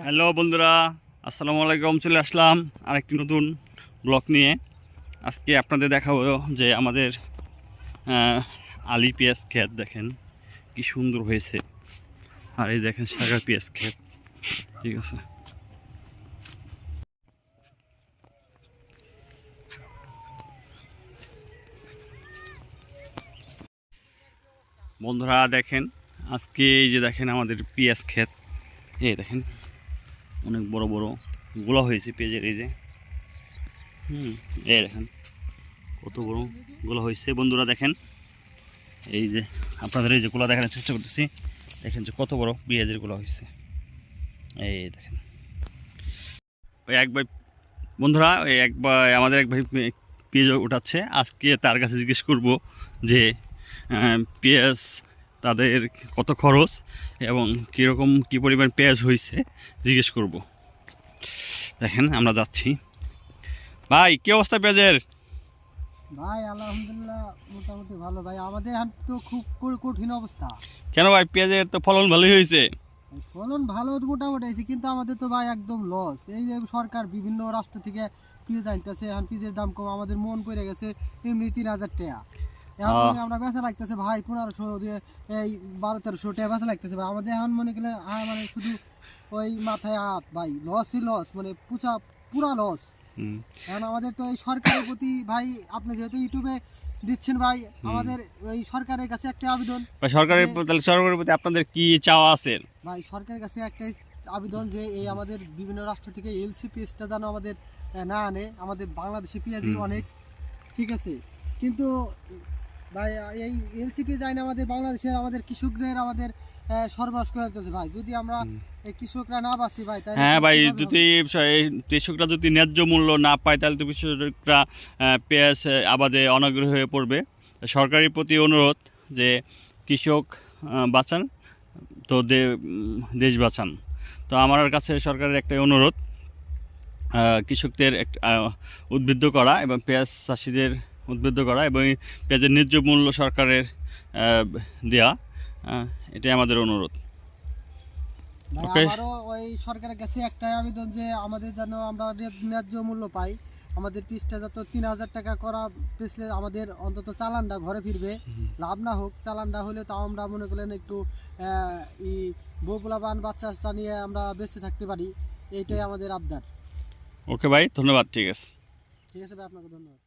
Hello বন্ধুরা, আসসালামু আলাইকুম। চলে আসলাম আরেকটি নতুন ব্লগ নিয়ে। আজকে আপনাদের দেখাবো যে আমাদের আলি পেঁয়াজ ক্ষেত দেখেন কি সুন্দর হয়েছে। আর এই দেখেন সাগর পেঁয়াজ ক্ষেত। ঠিক আছে, বন্ধুরা দেখেন আজকে এই যে দেখেন আমাদের পেঁয়াজ ক্ষেত। এই দেখেন অনেক বড় বড় গোলা হয়েছে পেঁয়াজের। এই যে এই দেখেন কত বড় গোলা হয়েছে বন্ধুরা। দেখেন এই যে আপনাদের এই যে গোলা দেখানোর চেষ্টা করতেছি। দেখেন যে কত বড় পেঁয়াজের গোলা হয়েছে। এই দেখেন ওই এক ভাই, বন্ধুরা ওই এক ভাই, আমাদের এক ভাই পেঁয়াজ উঠাচ্ছে। আজকে তার কাছে জিজ্ঞেস করব যে পেঁয়াজ তাদের কত খরচ এবং কীরকম কী পরিমাণ পেঁয়াজ হয়েছে জিজ্ঞেস করব। দেখেন আমরা যাচ্ছি। ভাই কী অবস্থা পেঁয়াজের? ভাই আলহামদুলিল্লাহ মোটামুটি ভালো ভাই। আমাদের এখন তো খুব কঠিন অবস্থা। কেন ভাই? পেঁয়াজের তো ফলন ভালোই হয়েছে। ফলন ভালো মোটামুটি হয়েছে, কিন্তু আমাদের তো ভাই একদম লস। এই যে সরকার বিভিন্ন রাষ্ট্র থেকে পেঁয়াজ আনতেছে, এখন পেঁয়াজের দাম কম, আমাদের মন পড়ে গেছে এমনি 3,000 টাকা। এখন আমরা বেচা লাগতেছে ভাই 1500 দিয়ে, এই 1200-1300 টাকা বেচা লাগতেছে ভাই। আমাদের এখন মনে করেন মানে শুধু ওই মাথায় হাত ভাই, লসই লস, মানে পুরা লস। এখন আমাদের তো এই সরকারের প্রতি ভাই, আপনি যেহেতু ইউটিউবে দিচ্ছেন ভাই, আমাদের এই সরকারের কাছে একটা আবেদন। সরকারের প্রতি আপনাদের কি চাওয়া আছে? ভাই সরকারের কাছে একটা আবেদন যে এই আমাদের বিভিন্ন রাষ্ট্র থেকে এলসি পেঁয়াজটা যেন আমাদের না আনে। আমাদের বাংলাদেশি পেঁয়াজই অনেক, ঠিক আছে, কিন্তু ভাই এই এলসি পেঁয়াজ আইন আমাদের বাংলাদেশের আমাদের কৃষকদের আমাদের সর্বনাশ করে দিতেছে ভাই। যদি আমরা এই কৃষকরা না বাঁচি ভাই, তাই হ্যাঁ ভাই, যদি কৃষকরা যদি ন্যায্য মূল্য না পায় তাহলে তো কৃষকরা পেঁয়াজ আবাদে অনাগ্রহী হয়ে পড়বে। সরকারের প্রতি অনুরোধ যে কৃষক বাঁচান তো দেশ বাঁচান। তো আমার কাছে সরকারের একটা অনুরোধ, কৃষকদের উদ্বুদ্ধ করা এবং পেঁয়াজ চাষিদের উদ্বুদ্ধ করা এবং পেঁয়াজের ন্যায্য মূল্য সরকারের দেওয়া, এটাই আমাদের অনুরোধ। আমারও ওই সরকারের কাছে একটাই আবেদন যে আমাদের যেন আমরা ন্যায্য মূল্য পাই। আমাদের পিসটা যত 3,000 টাকা করা পিছলে আমাদের অন্তত চালানটা ঘরে ফিরবে, লাভ না হোক। চালানটা হলে তাও আমরা মনে করলেন একটু বউপোলাবান বাচ্চা নিয়ে আমরা বেঁচে থাকতে পারি। এইটাই আমাদের আবদার। ওকে ভাই, ধন্যবাদ। ঠিক আছে, ঠিক আছে ভাই, আপনাকে ধন্যবাদ।